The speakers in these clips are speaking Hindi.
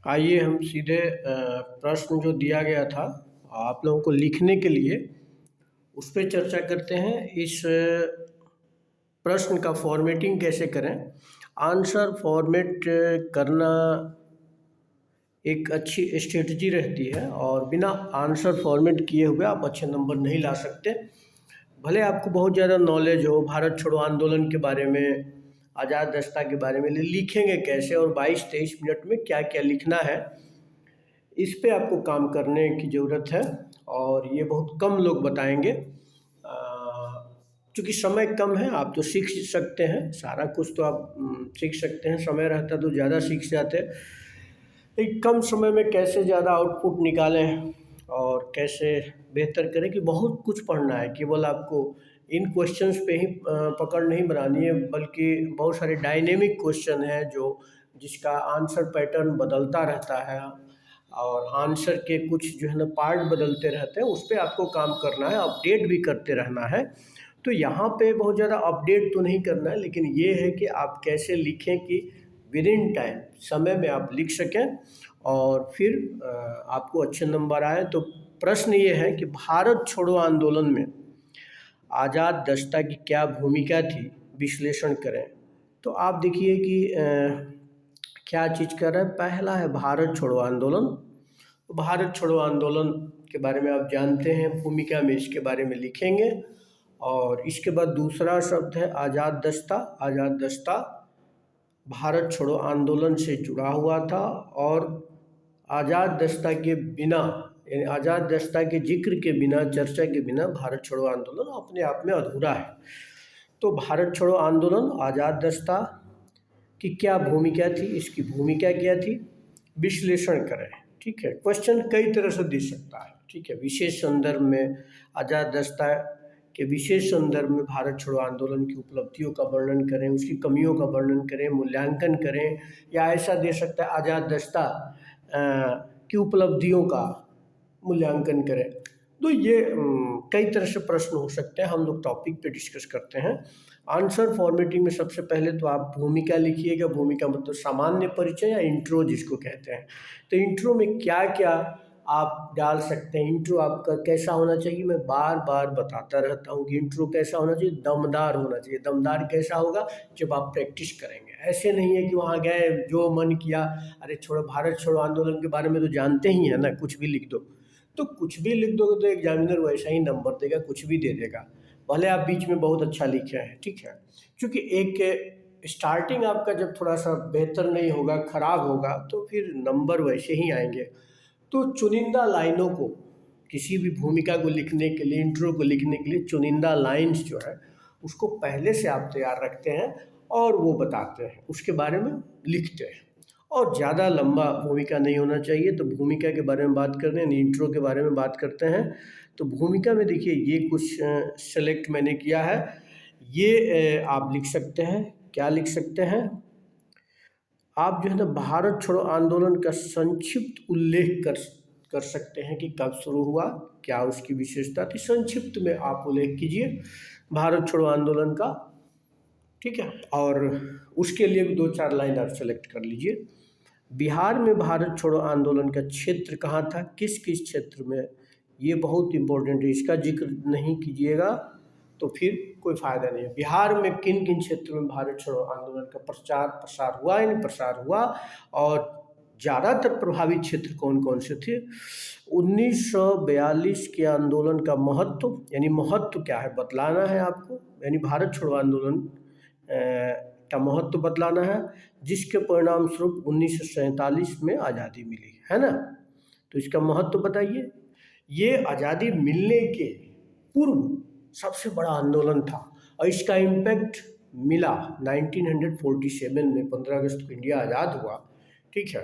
आइए हम सीधे प्रश्न जो दिया गया था आप लोगों को लिखने के लिए उस पर चर्चा करते हैं। इस प्रश्न का फॉर्मेटिंग कैसे करें। आंसर फॉर्मेट करना एक अच्छी स्ट्रेटजी रहती है और बिना आंसर फॉर्मेट किए हुए आप अच्छे नंबर नहीं ला सकते। भले आपको बहुत ज़्यादा नॉलेज हो भारत छोड़ो आंदोलन के बारे में, आज़ाद रास्ता के बारे में, लिखेंगे कैसे और 22-23 मिनट में क्या क्या लिखना है, इस पे आपको काम करने की ज़रूरत है और ये बहुत कम लोग बताएंगे। चूँकि समय कम है, आप तो सीख सकते हैं सारा कुछ, तो आप सीख सकते हैं। समय रहता तो ज़्यादा सीख जाते। एक कम समय में कैसे ज़्यादा आउटपुट निकालें और कैसे बेहतर करें कि बहुत कुछ पढ़ना है। केवल आपको इन क्वेश्चंस पे ही पकड़ नहीं बनानी है, बल्कि बहुत सारे डायनेमिक क्वेश्चन हैं जो जिसका आंसर पैटर्न बदलता रहता है और आंसर के कुछ जो है ना पार्ट बदलते रहते हैं। उस पर आपको काम करना है, अपडेट भी करते रहना है। तो यहाँ पे बहुत ज़्यादा अपडेट तो नहीं करना है, लेकिन ये है कि आप कैसे लिखें कि विद इन टाइम, समय में आप लिख सकें और फिर आपको अच्छे नंबर आए। तो प्रश्न ये है कि भारत छोड़ो आंदोलन में आज़ाद दस्ता की क्या भूमिका थी, विश्लेषण करें। तो आप देखिए कि क्या चीज़ कर रहा है। पहला है भारत छोड़ो आंदोलन। भारत छोड़ो आंदोलन के बारे में आप जानते हैं, भूमिका में इसके बारे में लिखेंगे। और इसके बाद दूसरा शब्द है आज़ाद दस्ता। आज़ाद दस्ता भारत छोड़ो आंदोलन से जुड़ा हुआ था और आज़ाद दस्ता के बिना, यानी आज़ाद दस्ता के जिक्र के बिना, चर्चा के बिना भारत छोड़ो आंदोलन अपने आप में अधूरा है। तो भारत छोड़ो आंदोलन, आज़ाद दस्ता की क्या भूमिका थी, इसकी भूमिका क्या थी, विश्लेषण करें। ठीक है, क्वेश्चन कई तरह से दे सकता है। ठीक है, विशेष संदर्भ में आज़ाद दस्ता के विशेष संदर्भ में भारत छोड़ो आंदोलन की उपलब्धियों का वर्णन करें, उसकी कमियों का वर्णन करें, मूल्यांकन करें। या ऐसा दे सकता है आज़ाद दस्ता की उपलब्धियों का मूल्यांकन करें। तो ये कई तरह से प्रश्न हो सकते हैं, हम लोग टॉपिक पे डिस्कस करते हैं। आंसर फॉर्मेटिंग में सबसे पहले तो आप भूमिका लिखिएगा। भूमिका मतलब सामान्य परिचय या इंट्रो जिसको कहते हैं। तो इंट्रो में क्या क्या आप डाल सकते हैं। इंट्रो आपका कैसा होना चाहिए, मैं बार बार बताता रहता हूँ कि इंट्रो कैसा होना चाहिए, दमदार होना चाहिए। दमदार कैसा होगा, जब आप प्रैक्टिस करेंगे। ऐसे नहीं है कि वहाँ गए जो मन किया, अरे छोड़ो भारत छोड़ो आंदोलन के बारे में तो जानते ही हैं ना, कुछ भी लिख दो। तो कुछ भी लिख दोगे तो एग्जामिनर वैसा ही नंबर देगा, कुछ भी दे देगा, भले आप बीच में बहुत अच्छा लिखे हैं। ठीक है, क्योंकि एक स्टार्टिंग आपका जब थोड़ा सा बेहतर नहीं होगा, खराब होगा, तो फिर नंबर वैसे ही आएंगे। तो चुनिंदा लाइनों को, किसी भी भूमिका को लिखने के लिए, इंट्रो को लिखने के लिए चुनिंदा लाइन्स जो है उसको पहले से आप तैयार रखते हैं और वो बताते हैं, उसके बारे में लिखते हैं। और ज़्यादा लंबा भूमिका नहीं होना चाहिए। तो भूमिका के बारे में बात करते हैं, इंट्रो के बारे में बात करते हैं। तो भूमिका में देखिए ये कुछ सेलेक्ट मैंने किया है। ये आप लिख सकते हैं। क्या लिख सकते हैं आप, जो है ना भारत छोड़ो आंदोलन का संक्षिप्त उल्लेख कर सकते हैं कि कब शुरू हुआ, क्या उसकी विशेषता थी। संक्षिप्त में आप उल्लेख कीजिए भारत छोड़ो आंदोलन का। ठीक है, और उसके लिए भी 2-4 लाइन आप सेलेक्ट कर लीजिए। बिहार में भारत छोड़ो आंदोलन का क्षेत्र कहाँ था, किस किस क्षेत्र में, ये बहुत इम्पोर्टेंट है। इसका जिक्र नहीं कीजिएगा तो फिर कोई फ़ायदा नहीं है। बिहार में किन किन क्षेत्रों में भारत छोड़ो आंदोलन का प्रचार प्रसार हुआ, यानी प्रसार हुआ, और ज़्यादातर प्रभावित क्षेत्र कौन कौन से थे। 1942 के आंदोलन का महत्व, यानी महत्व क्या है बतलाना है आपको, यानी भारत छोड़ो आंदोलन का महत्व बतलाना है, जिसके परिणाम स्वरूप 1947 में आज़ादी मिली, है ना। तो इसका महत्व बताइए। ये आज़ादी मिलने के पूर्व सबसे बड़ा आंदोलन था और इसका इम्पैक्ट मिला 1947 में, 15 अगस्त को इंडिया आज़ाद हुआ। ठीक है,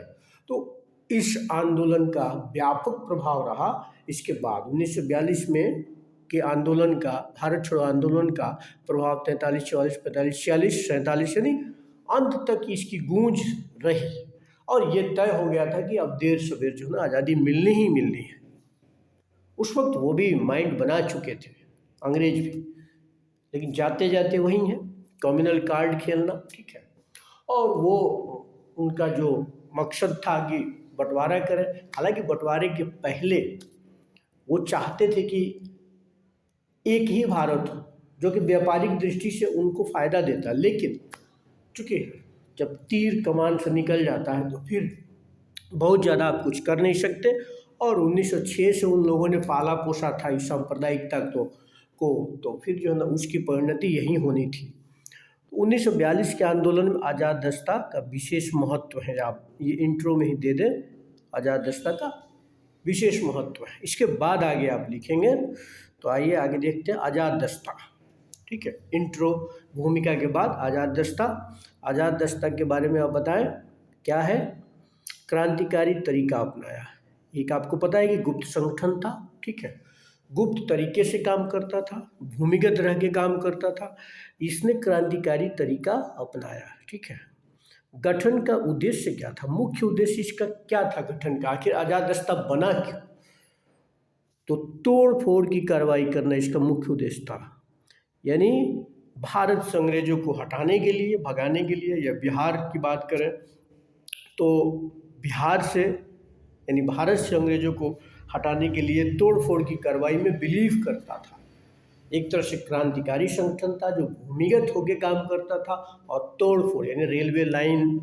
तो इस आंदोलन का व्यापक प्रभाव रहा। इसके बाद 1942 में के आंदोलन का, भारत छोड़ो आंदोलन का प्रभाव 43, 44, 45, 46, 47 यानी अंत तक इसकी गूंज रही और ये तय हो गया था कि अब देर सवेर जो है ना आज़ादी मिलनी ही मिलनी है। उस वक्त वो भी माइंड बना चुके थे, अंग्रेज भी, लेकिन जाते जाते वही हैं, कम्युनल कार्ड खेलना। ठीक है, और वो उनका जो मकसद था कि बंटवारा करें। हालांकि बंटवारे के पहले वो चाहते थे कि एक ही भारत हो, जो कि व्यापारिक दृष्टि से उनको फ़ायदा देता, लेकिन चूँकि जब तीर कमान से निकल जाता है तो फिर बहुत ज़्यादा आप कुछ कर नहीं सकते। और 1906 से उन लोगों ने पाला पोसा था इस सांप्रदायिकता तो फिर जो है ना उसकी परिणति यही होनी थी। 1942 के आंदोलन में आज़ाद दस्ता का विशेष महत्व है, आप ये इंट्रो में ही दे दें, आज़ाद दस्ता का विशेष महत्व है। इसके बाद आगे आप लिखेंगे, तो आइए आगे देखते हैं आज़ाद दस्ता। ठीक है, इंट्रो भूमिका के बाद आज़ाद दस्ता। आज़ाद दस्ता के बारे में आप बताएं क्या है। क्रांतिकारी तरीका अपनाया। एक आपको पता है कि गुप्त संगठन था, ठीक है, गुप्त तरीके से काम करता था, भूमिगत रह के काम करता था। इसने क्रांतिकारी तरीका अपनाया, ठीक है। गठन का उद्देश्य क्या था, मुख्य उद्देश्य इसका क्या था गठन का, आखिर आज़ाद दस्ता बना क्यों? तो तोड़ फोड़ की कार्रवाई करना इसका मुख्य उद्देश्य था। यानी भारत से अंग्रेजों को हटाने के लिए, भगाने के लिए, या बिहार की बात करें तो बिहार से यानी भारत से अंग्रेजों को हटाने के लिए तोड़ फोड़ की कार्रवाई में बिलीव करता था। एक तरह से क्रांतिकारी संगठन था जो भूमिगत होकर काम करता था, और तोड़ फोड़ यानी रेलवे लाइन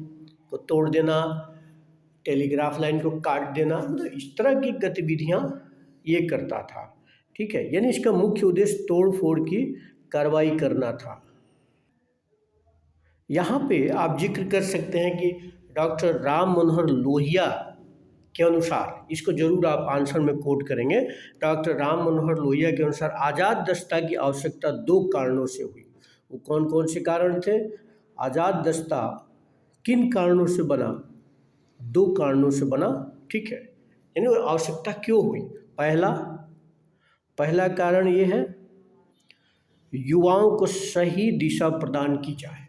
को तोड़ देना, टेलीग्राफ लाइन को काट देना, मतलब इस तरह की गतिविधियां ये करता था, ठीक है। यानी इसका मुख्य उद्देश्य तोड़ फोड़ की कार्रवाई करना था। यहाँ पे आप जिक्र कर सकते हैं कि डॉक्टर राम मनोहर लोहिया के अनुसार, इसको जरूर आप आंसर में कोट करेंगे, डॉक्टर राम मनोहर लोहिया के अनुसार आज़ाद दस्ता की आवश्यकता 2 कारणों से हुई। वो कौन कौन से कारण थे? आज़ाद दस्ता किन कारणों से बना? 2 कारणों से बना, ठीक है। यानी आवश्यकता क्यों हुई? पहला कारण ये है, युवाओं को सही दिशा प्रदान की जाए।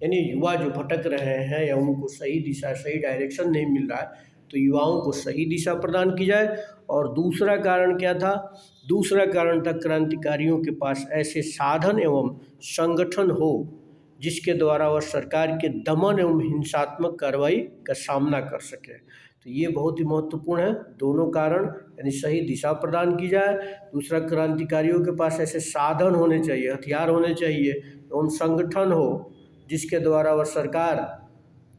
यानी युवा जो भटक रहे हैं या उनको सही दिशा, सही डायरेक्शन नहीं मिल रहा है, तो युवाओं को सही दिशा प्रदान की जाए। और दूसरा कारण क्या था? दूसरा कारण था क्रांतिकारियों के पास ऐसे साधन एवं संगठन हो जिसके द्वारा वह सरकार के दमन एवं हिंसात्मक कार्रवाई का सामना कर सके। तो ये बहुत ही महत्वपूर्ण है, दोनों कारण, यानी सही दिशा प्रदान की जाए, दूसरा क्रांतिकारियों के पास ऐसे साधन होने चाहिए, हथियार होने चाहिए एवं संगठन हो जिसके द्वारा वह सरकार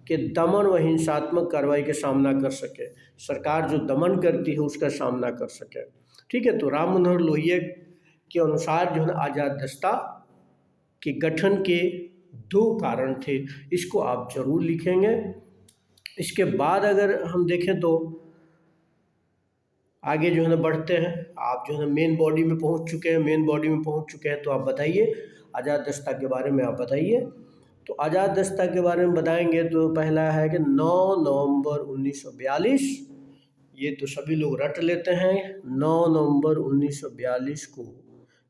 के दमन व हिंसात्मक कार्रवाई के सामना कर सके, सरकार जो दमन करती है उसका सामना कर सके, ठीक है। तो राम मनोहर लोहिया के अनुसार जो है ना आज़ाद दस्ता के गठन के 2 कारण थे, इसको आप जरूर लिखेंगे। इसके बाद अगर हम देखें तो आगे जो है ना बढ़ते हैं, आप जो है ना मेन बॉडी में पहुंच चुके हैं, तो आप बताइए आज़ाद दस्ता के बारे में, आप बताइए। तो आज़ाद दस्ता के बारे में बताएंगे तो पहला है कि 9 नवंबर 1942, ये तो सभी लोग रट लेते हैं, 9 नवंबर 1942 को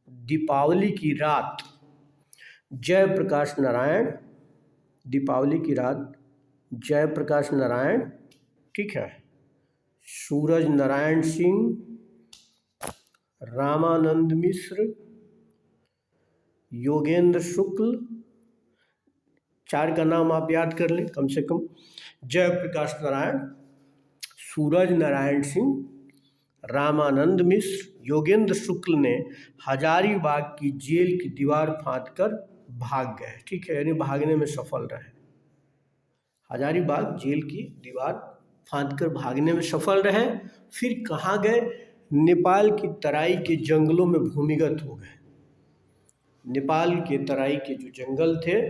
दीपावली की रात जयप्रकाश नारायण, दीपावली की रात जयप्रकाश नारायण, ठीक है, सूरज नारायण सिंह, रामानंद मिश्र, योगेंद्र शुक्ल, 4 का नाम आप याद कर लें कम से कम, जयप्रकाश नारायण, सूरज नारायण सिंह, रामानंद मिश्र, योगेंद्र शुक्ल ने हजारीबाग की जेल की दीवार फांदकर भाग गए, ठीक है, यानी भागने में सफल रहे। हजारीबाग जेल की दीवार फांदकर भागने में सफल रहे। फिर कहाँ गए? नेपाल की तराई के जंगलों में भूमिगत हो गए। नेपाल के तराई के जो जंगल थे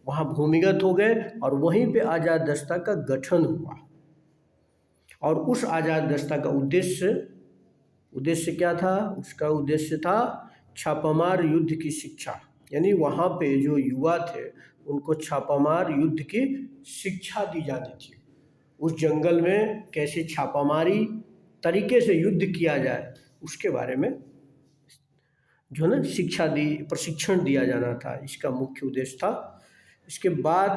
वहाँ भूमिगत हो गए, और वहीं पे आज़ाद दस्ता का गठन हुआ। और उस आज़ाद दस्ता का उद्देश्य क्या था? उसका उद्देश्य था छापामार युद्ध की शिक्षा, यानी वहाँ पे जो युवा थे उनको छापामार युद्ध की शिक्षा दी जानी थी। उस जंगल में कैसे छापामारी तरीके से युद्ध किया जाए उसके बारे में जो है ना प्रशिक्षण दिया जाना था, इसका मुख्य उद्देश्य था। इसके बाद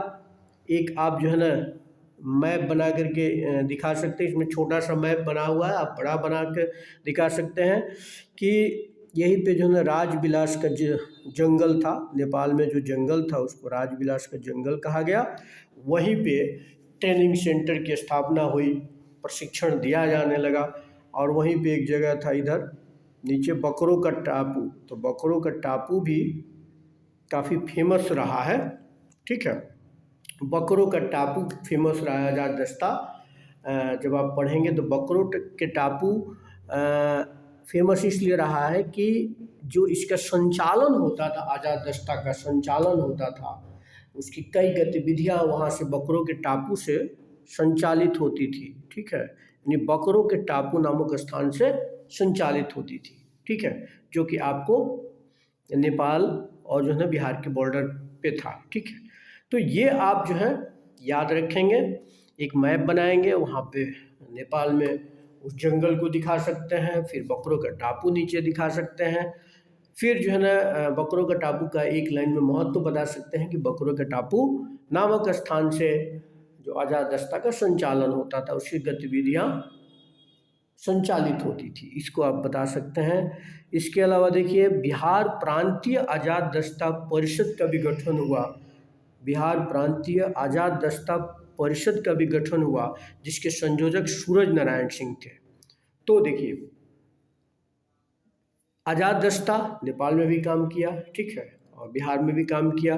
एक आप जो है ना मैप बना करके दिखा सकते हैं, इसमें छोटा सा मैप बना हुआ है, आप बड़ा बना कर दिखा सकते हैं कि यहीं पे जो है ना राजविलास का जंगल था, नेपाल में जो जंगल था उसको राजविलास का जंगल कहा गया। वहीं पे ट्रेनिंग सेंटर की स्थापना हुई, प्रशिक्षण दिया जाने लगा। और वहीं पे एक जगह था इधर नीचे बकरों का टापू, तो बकरों का टापू भी काफ़ी फेमस रहा है, ठीक है। बकरों का टापू फेमस रहा है आज़ाद दस्ता। जब आप पढ़ेंगे तो बकरों के टापू फेमस इसलिए रहा है कि जो इसका संचालन होता था, आज़ाद दस्ता का संचालन होता था, उसकी कई गतिविधियां वहाँ से बकरों के टापू से संचालित होती थी, ठीक है। यानी बकरों के टापू नामक स्थान से संचालित होती थी, ठीक है, जो कि आपको नेपाल और जो है बिहार के बॉर्डर पे था, ठीक है। तो ये आप जो है याद रखेंगे, एक मैप बनाएंगे, वहाँ पे नेपाल में उस जंगल को दिखा सकते हैं, फिर बकरों का टापू नीचे दिखा सकते हैं, फिर जो है ना बकरों का टापू का एक लाइन में महत्व बता सकते हैं कि बकरों का टापू नामक स्थान से जो आज़ाद दस्ता का संचालन होता था, उसकी गतिविधियाँ संचालित होती थी, इसको आप बता सकते हैं। इसके अलावा देखिए बिहार प्रांतीय आज़ाद दस्ता परिषद का भी गठन हुआ, बिहार प्रांतीय आज़ाद दस्ता परिषद का भी गठन हुआ, जिसके संयोजक सूरज नारायण सिंह थे। तो देखिए आज़ाद दस्ता नेपाल में भी काम किया, ठीक है, और बिहार में भी काम किया।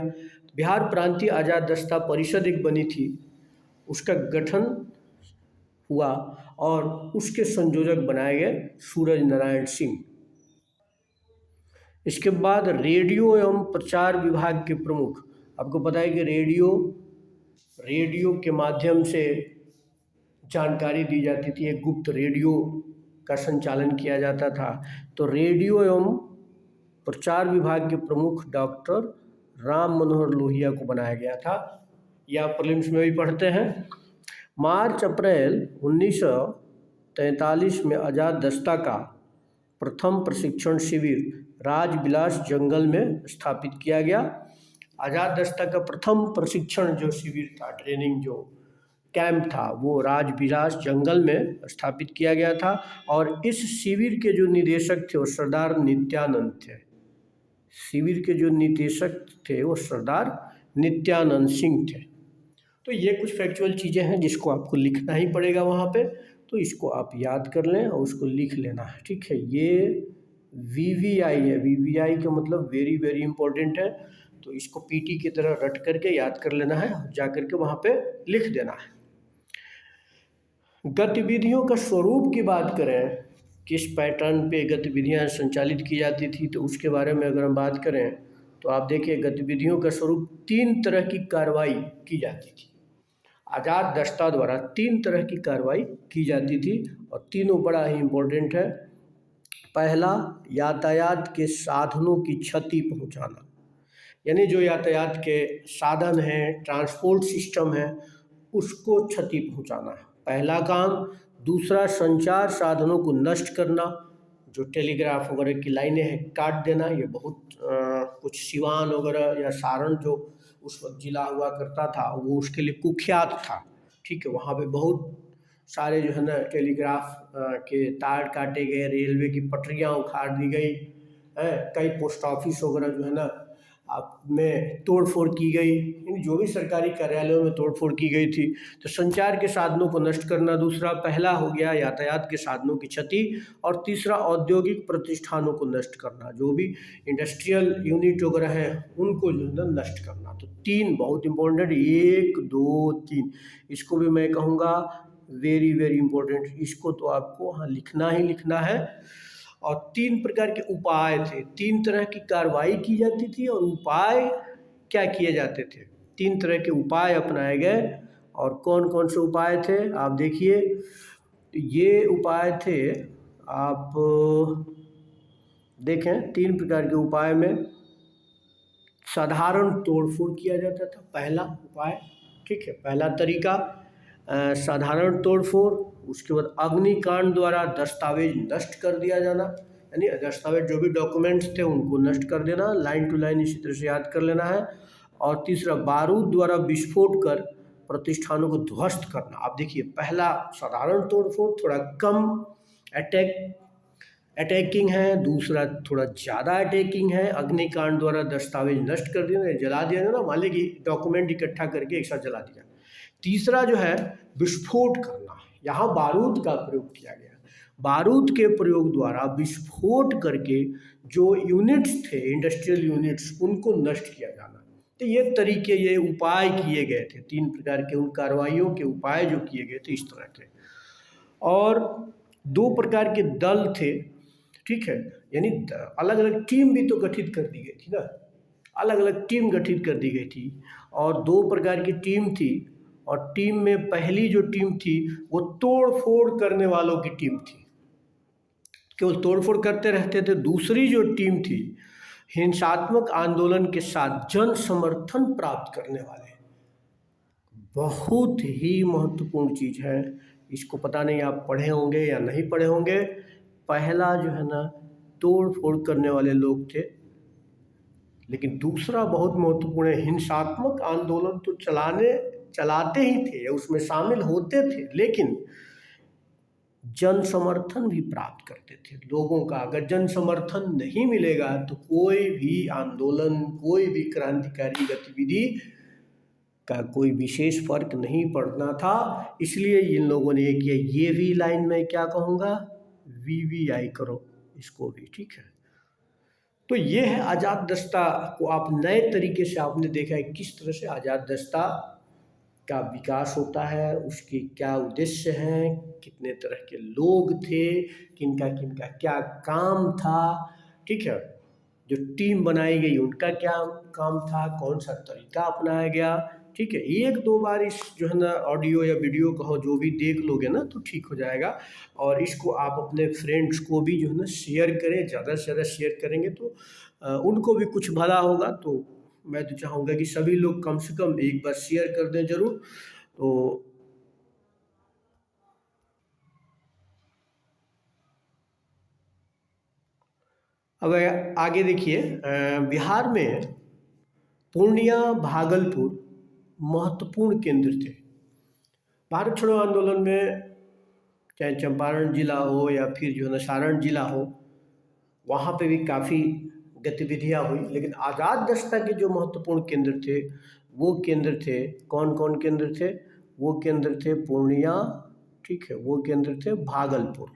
बिहार प्रांतीय आज़ाद दस्ता परिषद एक बनी थी, उसका गठन हुआ और उसके संयोजक बनाए गए सूरज नारायण सिंह। इसके बाद रेडियो एवं प्रचार विभाग के प्रमुख, आपको पता है कि रेडियो के माध्यम से जानकारी दी जाती थी, एक गुप्त रेडियो का संचालन किया जाता था। तो रेडियो एवं प्रचार विभाग के प्रमुख डॉक्टर राम मनोहर लोहिया को बनाया गया था। यह आप प्रीलिम्स में भी पढ़ते हैं। मार्च अप्रैल 1943 में आज़ाद दस्ता का प्रथम प्रशिक्षण शिविर राजबिलास जंगल में स्थापित किया गया। आज़ाद दस्ता का प्रथम प्रशिक्षण जो शिविर था, ट्रेनिंग जो कैंप था, वो राजबिलास जंगल में स्थापित किया गया था। और इस शिविर के जो निदेशक थे वो सरदार नित्यानंद थे। शिविर के जो निदेशक थे वो सरदार नित्यानंद सिंह थे। तो ये कुछ फैक्चुअल चीज़ें हैं जिसको आपको लिखना ही पड़ेगा वहाँ पे, तो इसको आप याद कर लें और उसको लिख लेना है, ठीक है। ये VVI है, VVI का मतलब वेरी वेरी इंपॉर्टेंट है, तो इसको PT की तरह रट करके याद कर लेना है, जा करके वहाँ पे लिख देना है। गतिविधियों का स्वरूप की बात करें, किस पैटर्न पे गतिविधियाँ संचालित की जाती थी, तो उसके बारे में अगर हम बात करें तो आप देखिए गतिविधियों का स्वरूप 3 तरह की कार्रवाई की जाती थी। आज़ाद दस्ता द्वारा 3 तरह की कार्रवाई की जाती थी और तीनों बड़ा ही इम्पोर्टेंट है। पहला, यातायात के साधनों की क्षति पहुंचाना, यानी जो यातायात के साधन हैं, ट्रांसपोर्ट सिस्टम है, उसको क्षति पहुंचाना है पहला काम। दूसरा, संचार साधनों को नष्ट करना, जो टेलीग्राफ वगैरह की लाइनें हैं काट देना। ये बहुत कुछ सिवान वगैरह या सारण जो उस वक्त जिला हुआ करता था वो उसके लिए कुख्यात था, ठीक है। वहाँ पे बहुत सारे जो है ना टेलीग्राफ के तार काटे गए, रेलवे की पटरियाँ उखाड़ दी गई, कई पोस्ट ऑफिस वगैरह जो है ना आप में तोड़फोड़ की गई, जो भी सरकारी कार्यालयों में तोड़फोड़ की गई थी। तो संचार के साधनों को नष्ट करना दूसरा, पहला हो गया यातायात के साधनों की क्षति, और तीसरा औद्योगिक प्रतिष्ठानों को नष्ट करना, जो भी इंडस्ट्रियल यूनिट वगैरह हैं उनको जो है नष्ट करना। तो 3 बहुत इंपॉर्टेंट, 1 2 3, इसको भी मैं कहूँगा वेरी वेरी इंपॉर्टेंट, इसको तो आपको हाँ लिखना ही लिखना है। और 3 प्रकार के उपाय थे, 3 तरह की कार्रवाई की जाती थी और उपाय क्या किए जाते थे। 3 तरह के उपाय अपनाए गए, और कौन कौन से उपाय थे आप देखिए। ये उपाय थे, आप देखें 3 प्रकार के उपाय में साधारण तोड़फोड़ किया जाता था, पहला उपाय, ठीक है, पहला तरीका साधारण तोड़फोड़। उसके बाद अग्निकांड द्वारा दस्तावेज नष्ट कर दिया जाना, यानी दस्तावेज जो भी डॉक्यूमेंट्स थे उनको नष्ट कर देना, लाइन टू लाइन इसी तरह से याद कर लेना है। और तीसरा, बारूद द्वारा विस्फोट कर प्रतिष्ठानों को ध्वस्त करना। आप देखिए पहला साधारण तोड़फोड़ थोड़ा कम अटैकिंग है, दूसरा थोड़ा ज़्यादा अटैकिंग है, अग्निकांड द्वारा दस्तावेज नष्ट कर देना, जला दिया जाना, मान लीजिए डॉक्यूमेंट इकट्ठा करके एक साथ जला दिया। तीसरा जो है विस्फोट करना, यहाँ बारूद का प्रयोग किया गया। बारूद के प्रयोग द्वारा विस्फोट करके जो यूनिट्स थे, इंडस्ट्रियल यूनिट्स, उनको नष्ट किया जाना। तो ये तरीके, ये उपाय किए गए थे, 3 प्रकार के उन कार्रवाइयों के उपाय जो किए गए थे इस तरह के। और 2 प्रकार के दल थे, ठीक है, यानी अलग अलग टीम भी तो गठित कर दी गई थी ना, अलग अलग टीम गठित कर दी गई थी। और 2 प्रकार की टीम थी, और टीम में पहली जो टीम थी वो तोड़ फोड़ करने वालों की टीम थी, केवल तोड़ फोड़ करते रहते थे। दूसरी जो टीम थी, हिंसात्मक आंदोलन के साथ जन समर्थन प्राप्त करने वाले। बहुत ही महत्वपूर्ण चीज़ है, इसको पता नहीं आप पढ़े होंगे या नहीं पढ़े होंगे। पहला जो है ना, तोड़ फोड़ करने वाले लोग थे, लेकिन दूसरा बहुत महत्वपूर्ण है, हिंसात्मक आंदोलन तो चलाते ही थे या उसमें शामिल होते थे, लेकिन जन समर्थन भी प्राप्त करते थे लोगों का। अगर जन समर्थन नहीं मिलेगा तो कोई भी आंदोलन, कोई भी क्रांतिकारी गतिविधि का कोई विशेष फर्क नहीं पड़ना था। इसलिए इन लोगों ने ये किया। ये भी लाइन में क्या कहूँगा, VVI करो इसको भी, ठीक है। तो ये है आज़ाद दस्ता को आप नए तरीके से आपने देखा है किस तरह से आज़ाद दस्ता का विकास होता है, उसके क्या उद्देश्य हैं, कितने तरह के लोग थे, किनका किनका क्या काम था, ठीक है। जो टीम बनाई गई उनका क्या काम था, कौन सा तरीका अपनाया गया, ठीक है। 1-2 बार इस जो है ना ऑडियो या वीडियो कहो जो भी देख लोगे ना तो ठीक हो जाएगा। और इसको आप अपने फ्रेंड्स को भी जो है ना शेयर करें, ज़्यादा से ज़्यादा शेयर करेंगे तो उनको भी कुछ भला होगा। तो मैं तो चाहूँगा कि सभी लोग कम से कम एक बार शेयर कर दें ज़रूर। तो अब आगे देखिए, बिहार में पूर्णिया, भागलपुर महत्वपूर्ण केंद्र थे। भारत छोड़ो आंदोलन में चाहे चंपारण जिला हो या फिर जो है ना सारण जिला हो, वहाँ पे भी काफ़ी गतिविधियाँ हुई। लेकिन आज़ाद दस्ता के जो महत्वपूर्ण केंद्र थे, वो केंद्र थे, कौन कौन केंद्र थे, वो केंद्र थे पूर्णिया, ठीक है, वो केंद्र थे भागलपुर,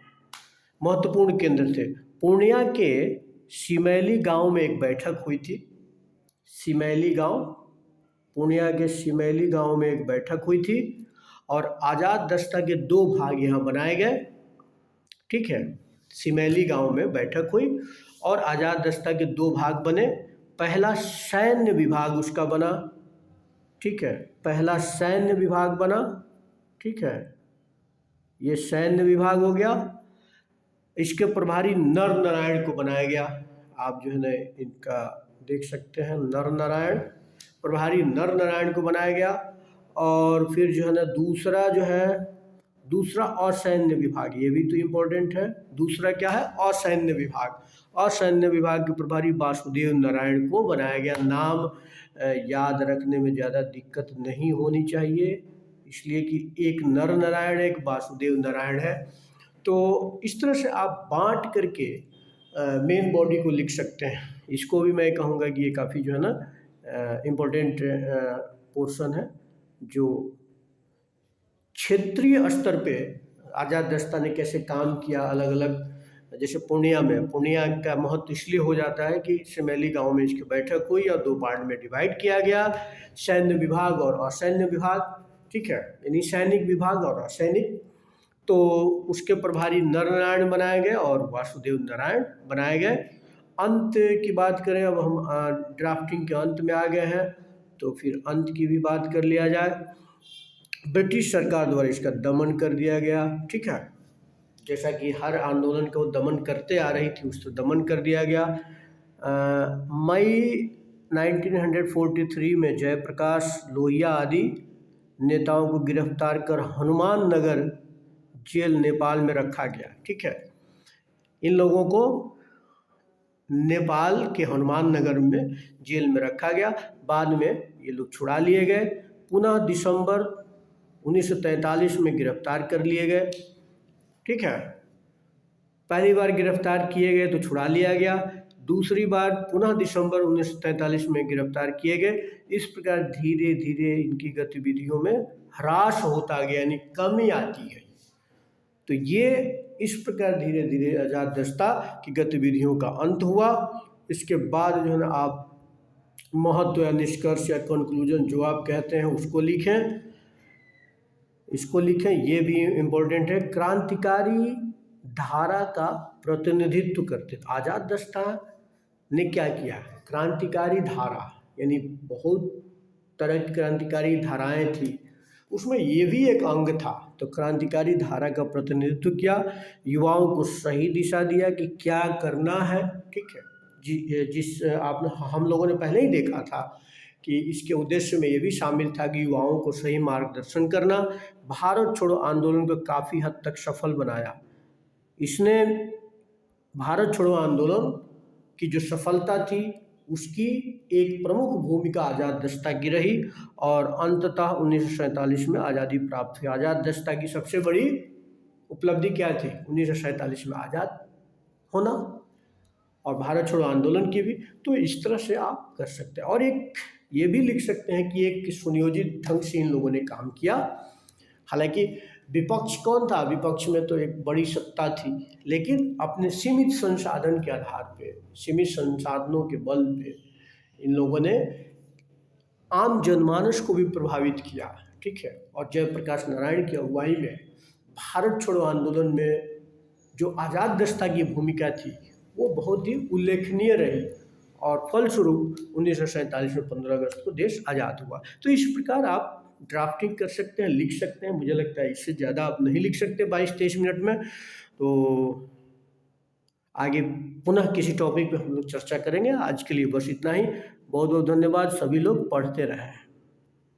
महत्वपूर्ण केंद्र थे। पूर्णिया के सिमैली गांव में एक बैठक हुई थी। सिमैली गांव, पूर्णिया के सिमैली गांव में एक बैठक हुई थी और आज़ाद दस्ता के 2 भाग यहाँ बनाए गए, ठीक है। सिमैली गांव में बैठक हुई और आज़ाद दस्ता के 2 भाग बने। पहला सैन्य विभाग उसका बना, ठीक है, पहला सैन्य विभाग बना, ठीक है, ये सैन्य विभाग हो गया। इसके प्रभारी नर नारायण को बनाया गया। आप जो है ना इनका देख सकते हैं, नर नारायण, प्रभारी नर नारायण को बनाया गया। और फिर जो है ना दूसरा जो है, दूसरा असैन्य विभाग, ये भी तो इम्पोर्टेंट है। दूसरा क्या है, असैन्य विभाग। असैन्य विभाग के प्रभारी वासुदेव नारायण को बनाया गया। नाम याद रखने में ज़्यादा दिक्कत नहीं होनी चाहिए, इसलिए कि एक नर नारायण एक वासुदेव नारायण है। तो इस तरह से आप बांट करके मेन बॉडी को लिख सकते हैं। इसको भी मैं कहूँगा कि ये काफ़ी जो है ना इम्पोर्टेंट पोर्शन है, जो क्षेत्रीय स्तर पे आज़ाद दस्ता ने कैसे काम किया अलग अलग। जैसे पूर्णिया में, पूर्णिया का महत्व इसलिए हो जाता है कि सिमैली गांव में इसकी बैठक हुई और 2 पार्ट में डिवाइड किया गया, सैन्य विभाग और असैन्य विभाग, ठीक है, यानी सैनिक विभाग और असैनिक। तो उसके प्रभारी नर नारायण बनाए गए और वासुदेव नारायण बनाए गए। अंत की बात करें, अब हम ड्राफ्टिंग के अंत में आ गए हैं, तो फिर अंत की भी बात कर लिया जाए। ब्रिटिश सरकार द्वारा इसका दमन कर दिया गया, ठीक है, जैसा कि हर आंदोलन को दमन करते आ रही थी, उसको दमन कर दिया गया। मई 1943 में जयप्रकाश लोहिया आदि नेताओं को गिरफ्तार कर हनुमान नगर जेल नेपाल में रखा गया, ठीक है। इन लोगों को नेपाल के हनुमान नगर में जेल में रखा गया। बाद में ये लोग छुड़ा लिए गए, पुनः दिसंबर 1943 में गिरफ्तार कर लिए गए, ठीक है। पहली बार गिरफ्तार किए गए तो छुड़ा लिया गया, दूसरी बार पुनः दिसंबर 1943 में गिरफ्तार किए गए। इस प्रकार धीरे धीरे इनकी गतिविधियों में ह्रास होता गया, यानी कमी आती है। तो ये इस प्रकार धीरे धीरे आज़ाद दस्ता की गतिविधियों का अंत हुआ। इसके बाद जो है ना आप महत्व या निष्कर्ष या कंक्लूजन जो आप कहते हैं उसको लिखें, इसको लिखें, ये भी इम्पोर्टेंट है। क्रांतिकारी धारा का प्रतिनिधित्व करते आज़ाद दस्ता ने क्या किया? क्रांतिकारी धारा यानी बहुत तरह की क्रांतिकारी धाराएं थी, उसमें ये भी एक अंग था। तो क्रांतिकारी धारा का प्रतिनिधित्व किया, युवाओं को सही दिशा दिया कि क्या करना है। ठीक है जिस आपने हम लोगों ने पहले ही देखा था कि इसके उद्देश्य में ये भी शामिल था कि युवाओं को सही मार्गदर्शन करना। भारत छोड़ो आंदोलन को काफ़ी हद तक सफल बनाया। इसने भारत छोड़ो आंदोलन की जो सफलता थी उसकी एक प्रमुख भूमिका आज़ाद दस्ता की रही और अंततः 1947 में आज़ादी प्राप्त हुई। आज़ाद दस्ता की सबसे बड़ी उपलब्धि क्या थी? 1947 में आज़ाद होना और भारत छोड़ो आंदोलन की भी। तो इस तरह से आप कर सकते हैं और एक ये भी लिख सकते हैं कि एक सुनियोजित ढंग से इन लोगों ने काम किया। हालांकि विपक्ष कौन था? विपक्ष में तो एक बड़ी सत्ता थी, लेकिन अपने सीमित संसाधन के आधार पे, सीमित संसाधनों के बल पे इन लोगों ने आम जनमानस को भी प्रभावित किया। ठीक है और जयप्रकाश नारायण की अगुवाई में भारत छोड़ो आंदोलन में जो आज़ाद दस्ता की भूमिका थी वो बहुत ही उल्लेखनीय रही और फलस्वरूप 1947 में 15 अगस्त को देश आज़ाद हुआ। तो इस प्रकार आप ड्राफ्टिंग कर सकते हैं, लिख सकते हैं। मुझे लगता है इससे ज़्यादा आप नहीं लिख सकते 22-23 मिनट में। तो आगे पुनः किसी टॉपिक पे हम लोग चर्चा करेंगे। आज के लिए बस इतना ही। बहुत बहुत धन्यवाद। सभी लोग पढ़ते रहें।